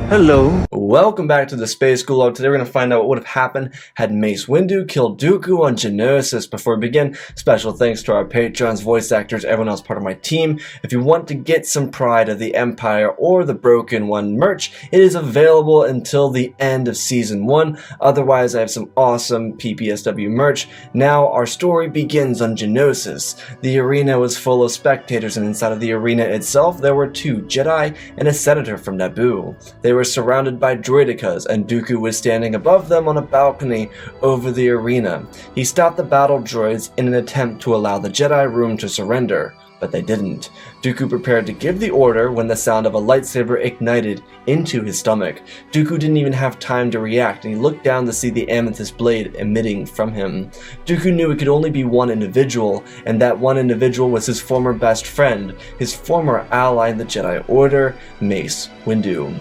Hello. Welcome back to the Space Gulag. Today we're going to find out what would have happened had Mace Windu killed Dooku on Genosis. Before we begin, special thanks to our patrons, voice actors, everyone else part of my team. If you want to get some Pride of the Empire or the Broken One merch, it is available until the end of Season 1. Otherwise, I have some awesome PPSW merch. Now, our story begins on Genosis. The arena was full of spectators, and inside of the arena itself, there were 2 Jedi and a senator from Naboo. They were surrounded by droidicas, and Dooku was standing above them on a balcony over the arena. He stopped the battle droids in an attempt to allow the Jedi room to surrender, but they didn't. Dooku prepared to give the order when the sound of a lightsaber ignited into his stomach. Dooku didn't even have time to react, and he looked down to see the amethyst blade emitting from him. Dooku knew it could only be one individual, and that one individual was his former best friend, his former ally in the Jedi Order, Mace Windu.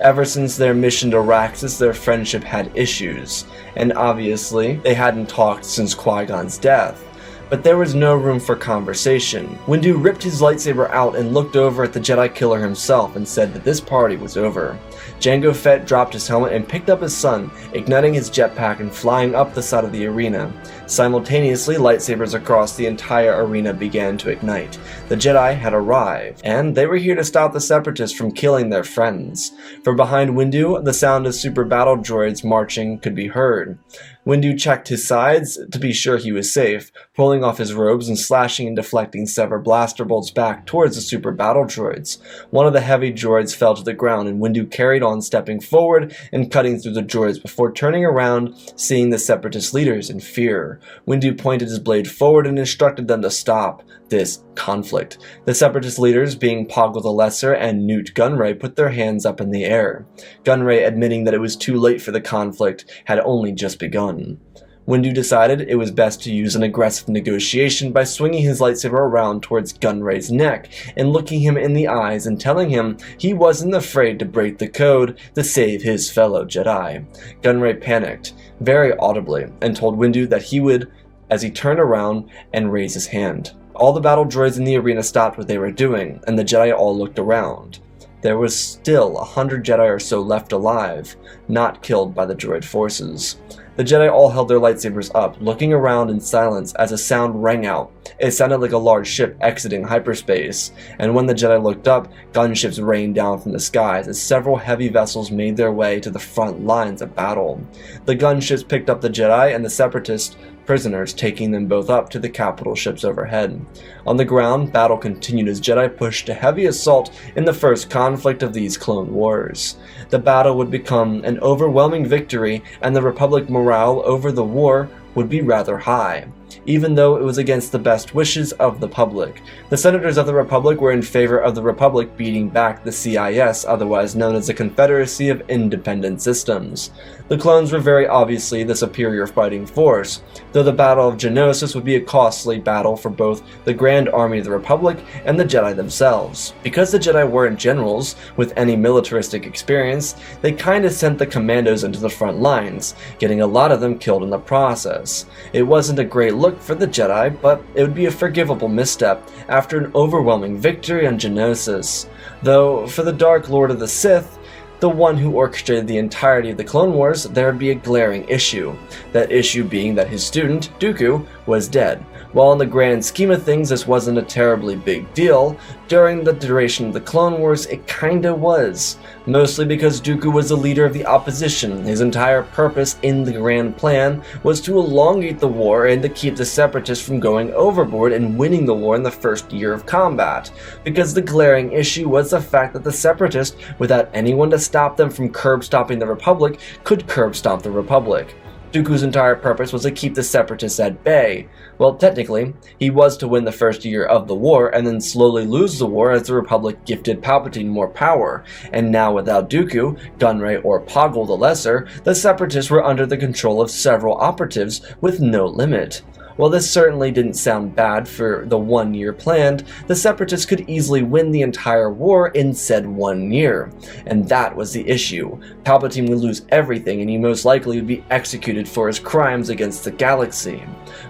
Ever since their mission to Raxus, their friendship had issues, and obviously, they hadn't talked since Qui-Gon's death. But there was no room for conversation. Windu ripped his lightsaber out and looked over at the Jedi killer himself and said that this party was over. Jango Fett dropped his helmet and picked up his son, igniting his jetpack and flying up the side of the arena. Simultaneously, lightsabers across the entire arena began to ignite. The Jedi had arrived, and they were here to stop the Separatists from killing their friends. From behind Windu, the sound of super battle droids marching could be heard. Windu checked his sides to be sure he was safe, pulling off his robes and slashing and deflecting several blaster bolts back towards the super battle droids. One of the heavy droids fell to the ground, and Windu carried on, stepping forward and cutting through the droids before turning around, seeing the Separatist leaders in fear. Windu pointed his blade forward and instructed them to stop this conflict. The Separatist leaders, being Poggle the Lesser and Newt Gunray, put their hands up in the air. Gunray, admitting that it was too late for the conflict, had only just begun. Windu decided it was best to use an aggressive negotiation by swinging his lightsaber around towards Gunray's neck and looking him in the eyes and telling him he wasn't afraid to break the code to save his fellow Jedi. Gunray panicked, very audibly, and told Windu that he would, as he turned around and raised his hand. All the battle droids in the arena stopped what they were doing, and the Jedi all looked around. There was still 100 Jedi or so left alive, not killed by the droid forces. The Jedi all held their lightsabers up, looking around in silence as a sound rang out. It sounded like a large ship exiting hyperspace, and when the Jedi looked up, gunships rained down from the skies as several heavy vessels made their way to the front lines of battle. The gunships picked up the Jedi and the Separatist prisoners, taking them both up to the capital ships overhead. On the ground, battle continued as Jedi pushed a heavy assault in the first conflict of these Clone Wars. The battle would become an overwhelming victory, and the Republic morale over the war would be rather high, even though it was against the best wishes of the public. The senators of the Republic were in favor of the Republic beating back the CIS, otherwise known as the Confederacy of Independent Systems. The clones were very obviously the superior fighting force, though the Battle of Geonosis would be a costly battle for both the Grand Army of the Republic and the Jedi themselves. Because the Jedi weren't generals with any militaristic experience, they kinda sent the commandos into the front lines, getting a lot of them killed in the process. It wasn't a great look for the Jedi, but it would be a forgivable misstep after an overwhelming victory on Genosis. Though, for the Dark Lord of the Sith, the one who orchestrated the entirety of the Clone Wars, there would be a glaring issue. That issue being that his student, Dooku, was dead. While in the grand scheme of things this wasn't a terribly big deal, during the duration of the Clone Wars it kinda was. Mostly because Dooku was the leader of the opposition. His entire purpose in the grand plan was to elongate the war and to keep the Separatists from going overboard and winning the war in the first year of combat. Because the glaring issue was the fact that the Separatists, without anyone to stop them from curb-stopping the Republic, could curb-stomp the Republic. Dooku's entire purpose was to keep the Separatists at bay. Well, technically, he was to win the first year of the war and then slowly lose the war as the Republic gifted Palpatine more power. And now without Dooku, Gunray, or Poggle the Lesser, the Separatists were under the control of several operatives with no limit. While this certainly didn't sound bad for the 1 year planned, the Separatists could easily win the entire war in said 1 year. And that was the issue. Palpatine would lose everything, and he most likely would be executed for his crimes against the galaxy.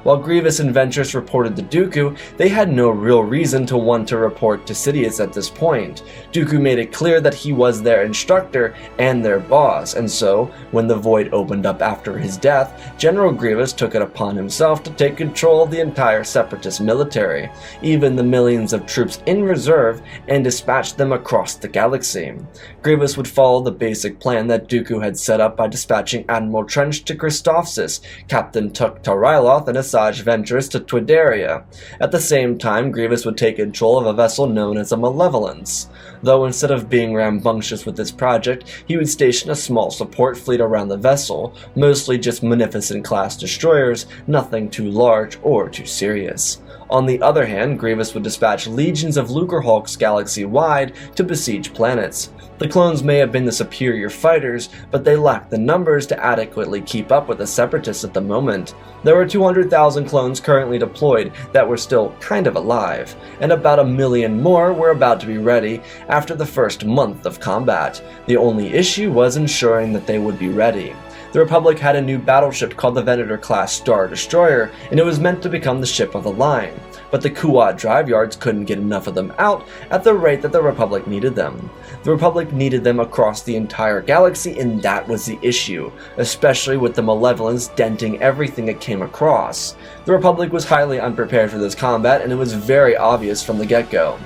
While Grievous and Ventress reported to Dooku, they had no real reason to want to report to Sidious at this point. Dooku made it clear that he was their instructor and their boss, and so, when the void opened up after his death, General Grievous took it upon himself to take control of the entire Separatist military, even the millions of troops in reserve, and dispatch them across the galaxy. Grievous would follow the basic plan that Dooku had set up by dispatching Admiral Trench to Christophsis, Captain Tuk to Ryloth, and Asajj Ventress to Twidaria. At the same time, Grievous would take control of a vessel known as a Malevolence. Though instead of being rambunctious with this project, he would station a small support fleet around the vessel, mostly just Munificent-class destroyers, nothing too large or too serious. On the other hand, Grievous would dispatch legions of Lucrehulks galaxy-wide to besiege planets. The clones may have been the superior fighters, but they lacked the numbers to adequately keep up with the Separatists at the moment. There were 200,000 clones currently deployed that were still kind of alive, and about 1 million more were about to be ready after the first month of combat. The only issue was ensuring that they would be ready. The Republic had a new battleship called the Venator-class Star Destroyer, and it was meant to become the ship of the line. But the Kuat drive yards couldn't get enough of them out at the rate that the Republic needed them. The Republic needed them across the entire galaxy, and that was the issue, especially with the Malevolence denting everything it came across. The Republic was highly unprepared for this combat, and it was very obvious from the get-go.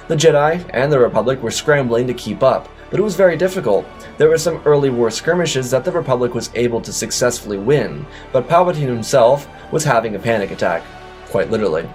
The Jedi and the Republic were scrambling to keep up, but it was very difficult. There were some early war skirmishes that the Republic was able to successfully win, but Palpatine himself was having a panic attack, quite literally.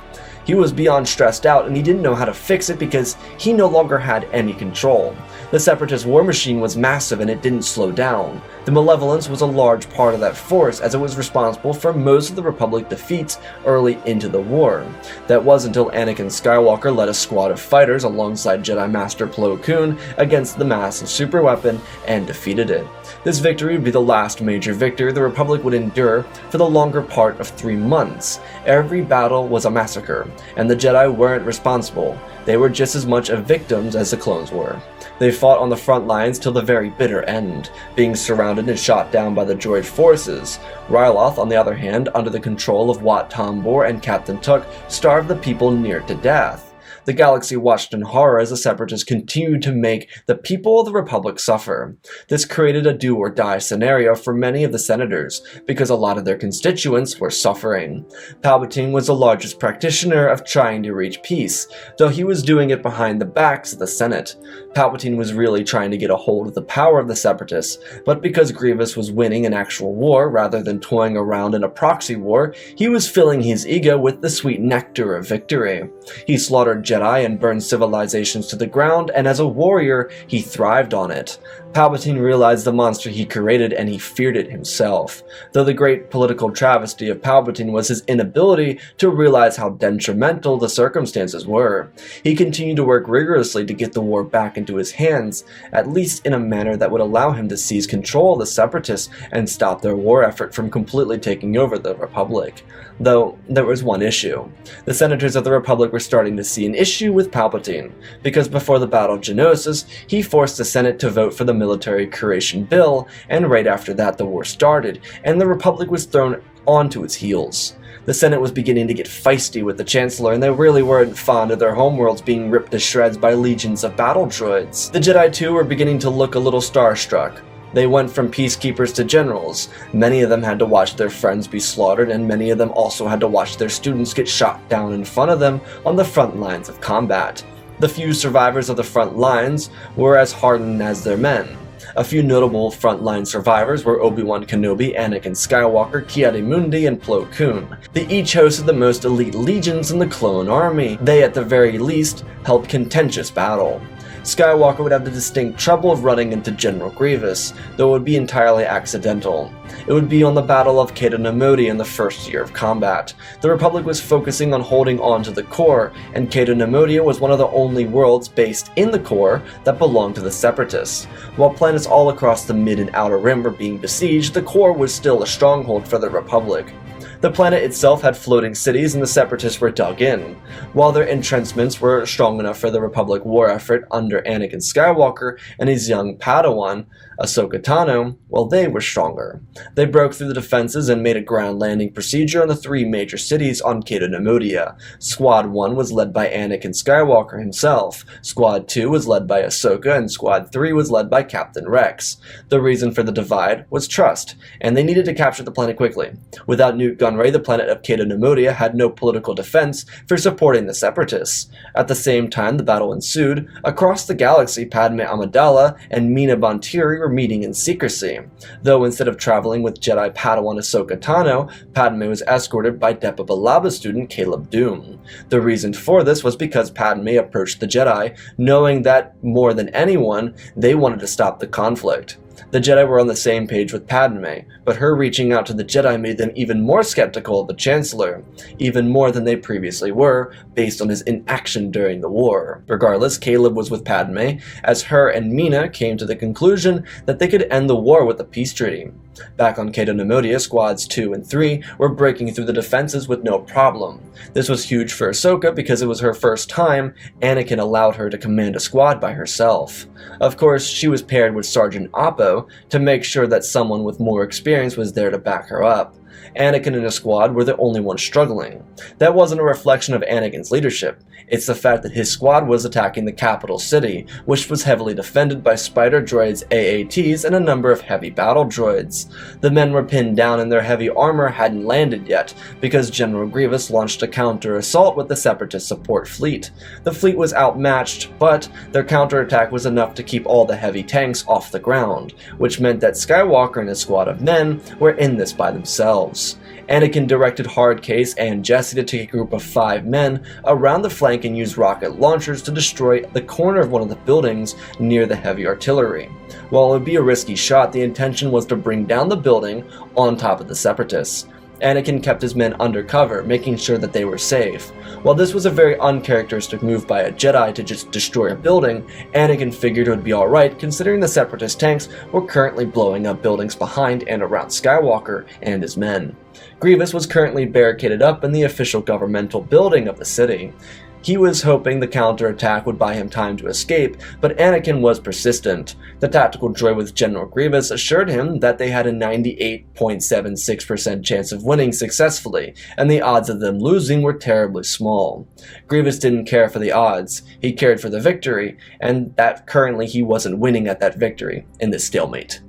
He was beyond stressed out, and he didn't know how to fix it because he no longer had any control. The Separatist war machine was massive and it didn't slow down. The Malevolence was a large part of that force, as it was responsible for most of the Republic defeats early into the war. That was until Anakin Skywalker led a squad of fighters alongside Jedi Master Plo Koon against the massive superweapon and defeated it. This victory would be the last major victory the Republic would endure for the longer part of 3 months. Every battle was a massacre, and the Jedi weren't responsible. They were just as much victims as the clones were. They fought on the front lines till the very bitter end, being surrounded and shot down by the droid forces. Ryloth, on the other hand, under the control of Wat Tambor and Captain Tuk, starved the people near to death. The galaxy watched in horror as the Separatists continued to make the people of the Republic suffer. This created a do-or-die scenario for many of the senators, because a lot of their constituents were suffering. Palpatine was the largest practitioner of trying to reach peace, though he was doing it behind the backs of the Senate. Palpatine was really trying to get a hold of the power of the Separatists, but because Grievous was winning an actual war rather than toying around in a proxy war, he was filling his ego with the sweet nectar of victory. He slaughtered Jedi and burned civilizations to the ground, and as a warrior, he thrived on it. Palpatine realized the monster he created, and he feared it himself. Though the great political travesty of Palpatine was his inability to realize how detrimental the circumstances were. He continued to work rigorously to get the war back into his hands, at least in a manner that would allow him to seize control of the Separatists and stop their war effort from completely taking over the Republic. Though, there was one issue. The senators of the Republic were starting to see an issue with Palpatine, because before the Battle of Genosis, he forced the Senate to vote for the military curation bill, and right after that the war started, and the Republic was thrown onto its heels. The Senate was beginning to get feisty with the Chancellor, and they really weren't fond of their homeworlds being ripped to shreds by legions of battle droids. The Jedi too were beginning to look a little starstruck. They went from peacekeepers to generals. Many of them had to watch their friends be slaughtered, and many of them also had to watch their students get shot down in front of them on the front lines of combat. The few survivors of the front lines were as hardened as their men. A few notable frontline survivors were Obi-Wan Kenobi, Anakin Skywalker, Ki-Adi-Mundi, and Plo Koon. They each hosted the most elite legions in the clone army. They, at the very least, held contentious battle. Skywalker would have the distinct trouble of running into General Grievous, though it would be entirely accidental. It would be on the Battle of Cato-Nemoti in the first year of combat. The Republic was focusing on holding on to the core, and Cato-Nemoti was one of the only worlds based in the core that belonged to the Separatists. While planets all across the Mid and Outer Rim were being besieged, the core was still a stronghold for the Republic. The planet itself had floating cities and the Separatists were dug in. While their entrenchments were strong enough for the Republic war effort under Anakin Skywalker and his young Padawan, Ahsoka Tano, well, they were stronger. They broke through the defenses and made a ground landing procedure on the 3 major cities on Cato Nemodia. Squad 1 was led by Anakin Skywalker himself, Squad 2 was led by Ahsoka, and Squad 3 was led by Captain Rex. The reason for the divide was trust, and they needed to capture the planet quickly. Without Nute Gunray, the planet of Cato Nemodia had no political defense for supporting the Separatists. At the same time the battle ensued, across the galaxy Padme Amidala and Mina Bontiri were meeting in secrecy. Though instead of traveling with Jedi Padawan Ahsoka Tano, Padme was escorted by Depa Billaba student Caleb Dume. The reason for this was because Padme approached the Jedi, knowing that, more than anyone, they wanted to stop the conflict. The Jedi were on the same page with Padme, but her reaching out to the Jedi made them even more skeptical of the Chancellor, even more than they previously were, based on his inaction during the war. Regardless, Caleb was with Padme, as her and Mina came to the conclusion that they could end the war with a peace treaty. Back on Cato Nemodia, Squads 2 and 3 were breaking through the defenses with no problem. This was huge for Ahsoka because it was her first time Anakin allowed her to command a squad by herself. Of course, she was paired with Sergeant Oppo to make sure that someone with more experience was there to back her up. Anakin and his squad were the only ones struggling. That wasn't a reflection of Anakin's leadership. It's the fact that his squad was attacking the capital city, which was heavily defended by spider droids, AATs, and a number of heavy battle droids. The men were pinned down and their heavy armor hadn't landed yet, because General Grievous launched a counter-assault with the Separatist support fleet. The fleet was outmatched, but their counterattack was enough to keep all the heavy tanks off the ground, which meant that Skywalker and his squad of men were in this by themselves. Anakin directed Hardcase and Jesse to take a group of 5 men around the flank and use rocket launchers to destroy the corner of one of the buildings near the heavy artillery. While it would be a risky shot, the intention was to bring down the building on top of the Separatists. Anakin kept his men under cover, making sure that they were safe. While this was a very uncharacteristic move by a Jedi to just destroy a building, Anakin figured it would be alright considering the Separatist tanks were currently blowing up buildings behind and around Skywalker and his men. Grievous was currently barricaded up in the official governmental building of the city. He was hoping the counterattack would buy him time to escape, but Anakin was persistent. The tactical droid with General Grievous assured him that they had a 98.76% chance of winning successfully, and the odds of them losing were terribly small. Grievous didn't care for the odds, he cared for the victory, and that currently he wasn't winning at that victory in this stalemate.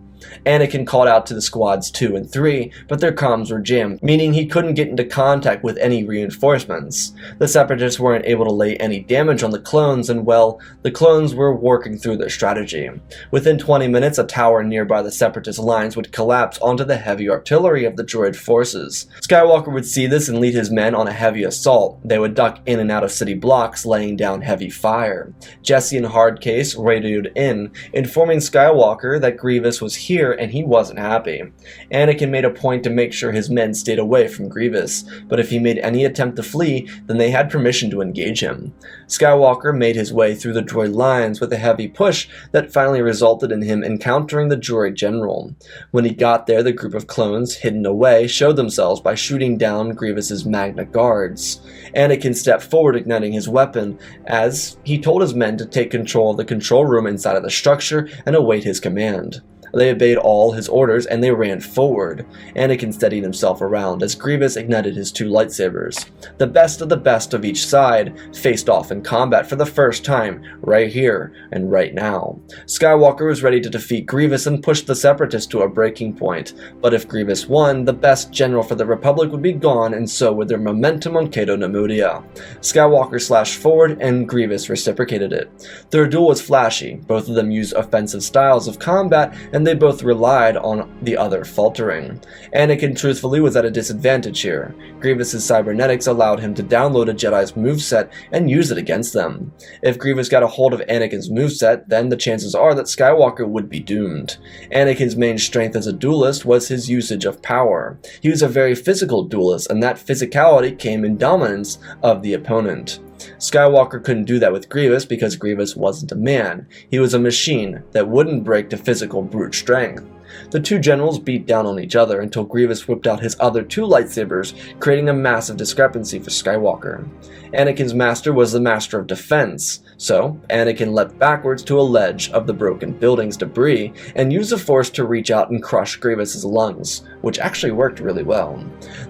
Anakin called out to the squads 2 and 3, but their comms were jammed, meaning he couldn't get into contact with any reinforcements. The Separatists weren't able to lay any damage on the clones, and well, the clones were working through their strategy. Within 20 minutes, a tower nearby the Separatist lines would collapse onto the heavy artillery of the droid forces. Skywalker would see this and lead his men on a heavy assault. They would duck in and out of city blocks, laying down heavy fire. Jesse and Hardcase radioed in, informing Skywalker that Grievous was here and he wasn't happy. Anakin made a point to make sure his men stayed away from Grievous, but if he made any attempt to flee, then they had permission to engage him. Skywalker made his way through the droid lines with a heavy push that finally resulted in him encountering the droid general. When he got there, the group of clones, hidden away, showed themselves by shooting down Grievous's Magna Guards. Anakin stepped forward, igniting his weapon, as he told his men to take control of the control room inside of the structure and await his command. They obeyed all his orders and they ran forward. Anakin steadied himself around as Grievous ignited his 2 lightsabers. The best of each side faced off in combat for the first time, right here and right now. Skywalker was ready to defeat Grievous and push the Separatists to a breaking point, but if Grievous won, the best general for the Republic would be gone and so would their momentum on Cato Nemodia. Skywalker slashed forward and Grievous reciprocated it. Their duel was flashy, both of them used offensive styles of combat and they both relied on the other faltering. Anakin truthfully was at a disadvantage here. Grievous's cybernetics allowed him to download a Jedi's moveset and use it against them. If Grievous got a hold of Anakin's moveset, then the chances are that Skywalker would be doomed. Anakin's main strength as a duelist was his usage of power. He was a very physical duelist, and that physicality came in dominance of the opponent. Skywalker couldn't do that with Grievous because Grievous wasn't a man. He was a machine that wouldn't break to physical brute strength. The two generals beat down on each other until Grievous whipped out his other two lightsabers, creating a massive discrepancy for Skywalker. Anakin's master was the master of defense, so Anakin leapt backwards to a ledge of the broken building's debris and used the Force to reach out and crush Grievous's lungs, which actually worked really well.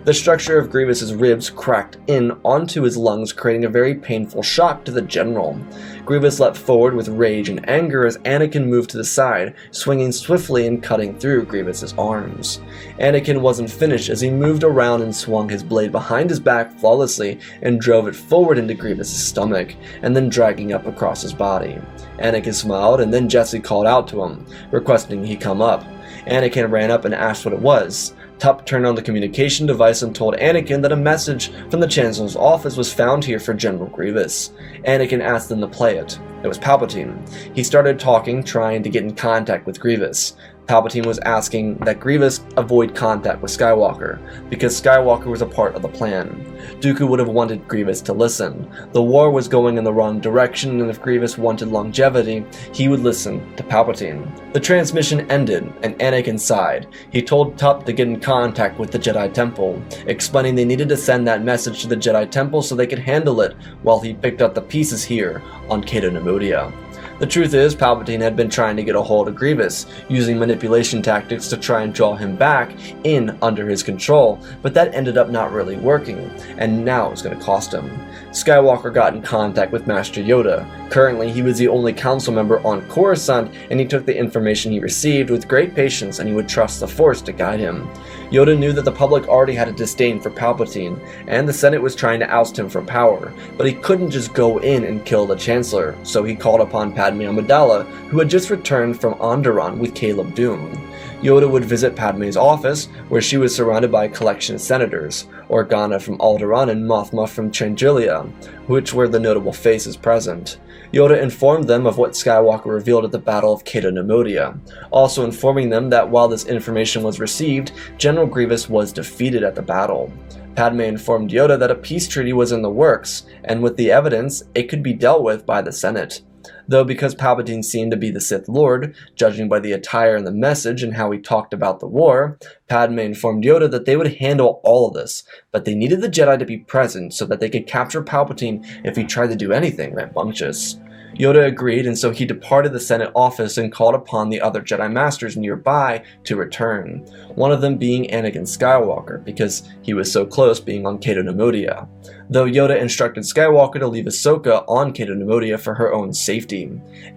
The structure of Grievous's ribs cracked in onto his lungs, creating a very painful shock to the general. Grievous leapt forward with rage and anger as Anakin moved to the side, swinging swiftly and cutting through Grievous's arms. Anakin wasn't finished as he moved around and swung his blade behind his back flawlessly and drove it forward into Grievous's stomach, and then dragging up across his body. Anakin smiled, and then Jesse called out to him, requesting he come up. Anakin ran up and asked what it was. Tup turned on the communication device and told Anakin that a message from the Chancellor's office was found here for General Grievous. Anakin asked them to play it. It was Palpatine. He started talking, trying to get in contact with Grievous. Palpatine was asking that Grievous avoid contact with Skywalker, because Skywalker was a part of the plan. Dooku would have wanted Grievous to listen. The war was going in the wrong direction, and if Grievous wanted longevity, he would listen to Palpatine. The transmission ended, and Anakin sighed. He told Tup to get in contact with the Jedi Temple, explaining they needed to send that message to the Jedi Temple so they could handle it while he picked up the pieces here on Cato Neimoidia. The truth is, Palpatine had been trying to get a hold of Grievous, using manipulation tactics to try and draw him back in under his control, but that ended up not really working, and now it was going to cost him. Skywalker got in contact with Master Yoda. Currently, he was the only council member on Coruscant, and he took the information he received with great patience, and he would trust the Force to guide him. Yoda knew that the public already had a disdain for Palpatine, and the Senate was trying to oust him from power, but he couldn't just go in and kill the Chancellor, so he called upon Padme Amidala, who had just returned from Onderon with Caleb Dume. Yoda would visit Padme's office, where she was surrounded by a collection of senators, Organa from Alderaan and Mothma from Changelia, which were the notable faces present. Yoda informed them of what Skywalker revealed at the Battle of Cato Neimoidia, also informing them that while this information was received, General Grievous was defeated at the battle. Padme informed Yoda that a peace treaty was in the works, and with the evidence, it could be dealt with by the Senate. Though because Palpatine seemed to be the Sith Lord, judging by the attire and the message and how he talked about the war, Padme informed Yoda that they would handle all of this, but they needed the Jedi to be present so that they could capture Palpatine if he tried to do anything rambunctious. Yoda agreed, and so he departed the Senate office and called upon the other Jedi Masters nearby to return, one of them being Anakin Skywalker, because he was so close being on Cato Neimoidia, though Yoda instructed Skywalker to leave Ahsoka on Cato Neimoidia for her own safety.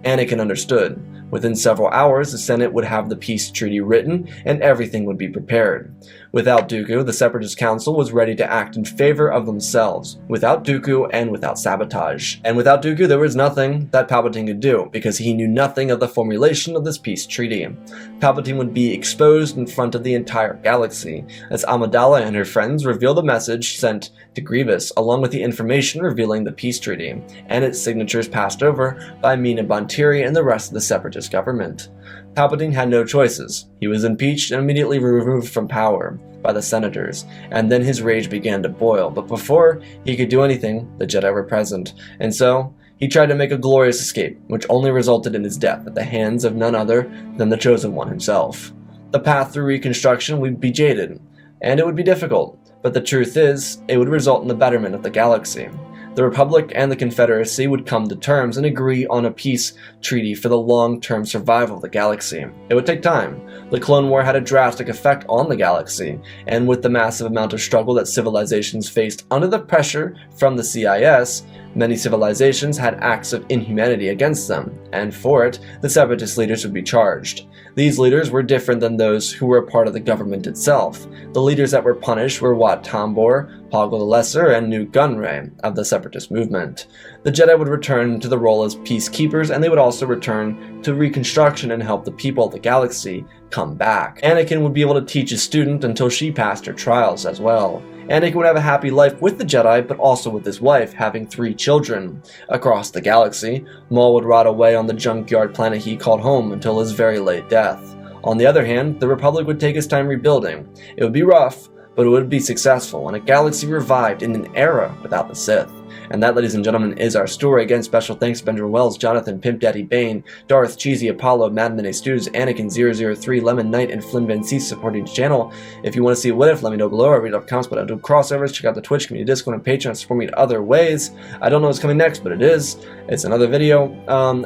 Anakin understood. Within several hours, the Senate would have the peace treaty written, and everything would be prepared. Without Dooku, the Separatist Council was ready to act in favor of themselves, without Dooku and without sabotage. And without Dooku, there was nothing that Palpatine could do, because he knew nothing of the formulation of this peace treaty. Palpatine would be exposed in front of the entire galaxy, as Amidala and her friends reveal the message sent to Grievous, along with the information revealing the peace treaty, and its signatures passed over by Mina Bontiri and the rest of the Separatist government. Palpatine had no choices. He was impeached and immediately removed from power by the senators, and then his rage began to boil, but before he could do anything, the Jedi were present, and so he tried to make a glorious escape, which only resulted in his death at the hands of none other than the Chosen One himself. The path through Reconstruction would be jaded, and it would be difficult, but the truth is, it would result in the betterment of the galaxy. The Republic and the Confederacy would come to terms and agree on a peace treaty for the long-term survival of the galaxy. It would take time. The Clone War had a drastic effect on the galaxy, and with the massive amount of struggle that civilizations faced under the pressure from the CIS, many civilizations had acts of inhumanity against them, and for it, the Separatist leaders would be charged. These leaders were different than those who were a part of the government itself. The leaders that were punished were Wat Tambor, Poggle the Lesser, and Nute Gunray of the Separatist movement. The Jedi would return to the role as peacekeepers, and they would also return to Reconstruction and help the people of the galaxy come back. Anakin would be able to teach his student until she passed her trials as well. Anakin would have a happy life with the Jedi, but also with his wife, having 3 children. Across the galaxy, Maul would rot away on the junkyard planet he called home until his very late death. On the other hand, the Republic would take its time rebuilding. It would be rough, but it would be successful, and a galaxy revived in an era without the Sith. And that, ladies and gentlemen, is our story. Again, special thanks to Benjamin Wells, Jonathan, Pimp Daddy Bane, Darth, Cheesy, Apollo, Madman Stews, Anakin003, Lemon Knight, and Flynn Van Cease supporting the channel. If you want to see what if, let me know below. I read off comments, but I do crossovers. Check out the Twitch, community Discord, and Patreon. Support me in other ways. I don't know what's coming next, but it is. It's another video.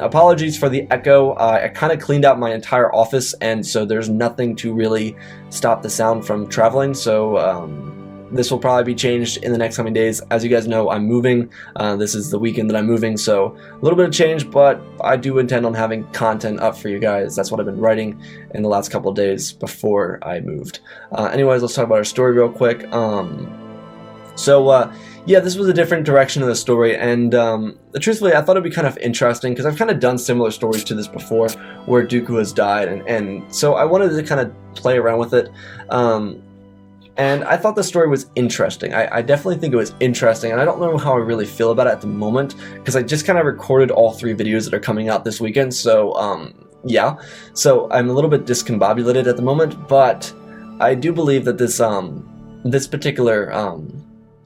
Apologies for the echo. I kind of cleaned out my entire office, and so there's nothing to really stop the sound from traveling. So this will probably be changed in the next coming days. As you guys know, I'm moving. This is the weekend that I'm moving, so a little bit of change, but I do intend on having content up for you guys. That's what I've been writing in the last couple of days before I moved. Anyways, let's talk about our story real quick. Yeah, this was a different direction of the story, and truthfully, I thought it'd be kind of interesting, because I've kind of done similar stories to this before, where Dooku has died, and so I wanted to kind of play around with it. And I thought the story was interesting. I definitely think it was interesting, and I don't know how I really feel about it at the moment, because I just kind of recorded all 3 videos that are coming out this weekend, so, yeah. So I'm a little bit discombobulated at the moment, but I do believe that this particular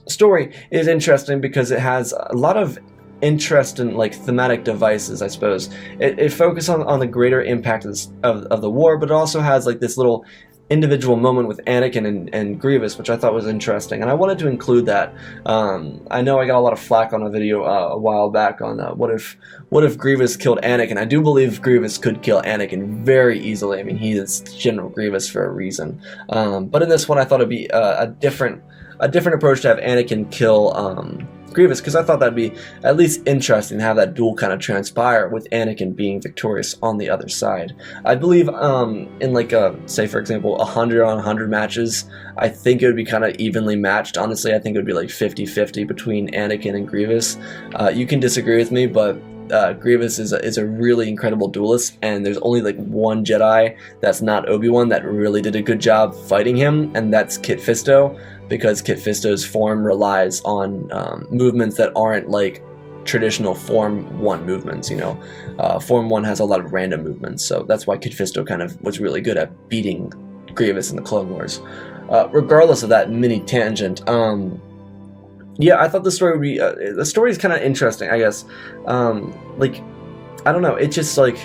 story is interesting because it has a lot of interest in, like, thematic devices, I suppose. It focuses on the greater impact of the war, but it also has, like, this little individual moment with Anakin and Grievous, which I thought was interesting, and I wanted to include that. I know I got a lot of flack on a video a while back on what if Grievous killed Anakin. I do believe Grievous could kill Anakin very easily. I mean, he is General Grievous for a reason. But in this one, I thought it'd be a different approach to have Anakin kill Grievous, because I thought that'd be at least interesting to have that duel kind of transpire with Anakin being victorious on the other side. I believe in, like, say for example 100 on 100 matches, I think it would be kind of evenly matched. Honestly, I think it would be like 50-50 between Anakin and Grievous. You can disagree with me, but Grievous is a really incredible duelist, and there's only like one Jedi that's not Obi-Wan that really did a good job fighting him, and that's Kit Fisto, because Kit Fisto's form relies on movements that aren't like traditional Form 1 movements, you know. Form 1 has a lot of random movements, so that's why Kit Fisto kind of was really good at beating Grievous in the Clone Wars. Regardless of that mini tangent, yeah, I thought the story would be, the story is kind of interesting, I guess. Like, I don't know, it's just like,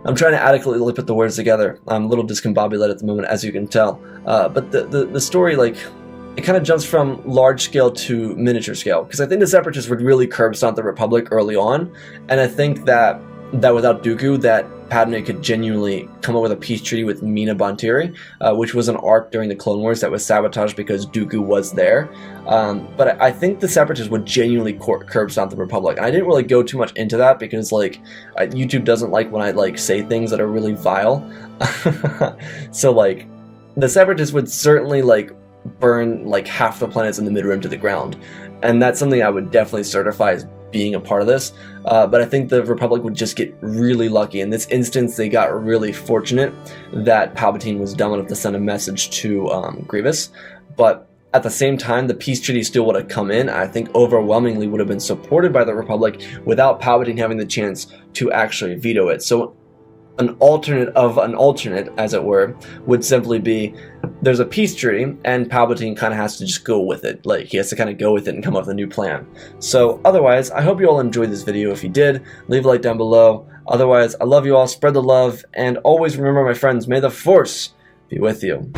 I'm trying to adequately put the words together. I'm a little discombobulated at the moment, as you can tell. But the story, like, it kind of jumps from large scale to miniature scale, because I think the Separatists would really curb stomp the Republic early on, and I think that without Dooku, that Padme could genuinely come up with a peace treaty with Mina Bonteri, which was an arc during the Clone Wars that was sabotaged because Dooku was there. But I think the Separatists would genuinely curb stomp the Republic. And I didn't really go too much into that because, like, YouTube doesn't like when I, like, say things that are really vile. So, like, the Separatists would certainly, like, burn, like, half the planets in the Mid-Rim to the ground. And that's something I would definitely certify as being a part of this, but I think the Republic would just get really lucky. In this instance, they got really fortunate that Palpatine was dumb enough to send a message to Grievous, but at the same time, the peace treaty still would have come in. I think overwhelmingly would have been supported by the Republic without Palpatine having the chance to actually veto it. So an alternate of an alternate, as it were, would simply be there's a peace treaty, and Palpatine kind of has to just go with it. Like, he has to kind of go with it and come up with a new plan. So, otherwise, I hope you all enjoyed this video. If you did, leave a like down below. Otherwise, I love you all, spread the love, and always remember, my friends, may the Force be with you.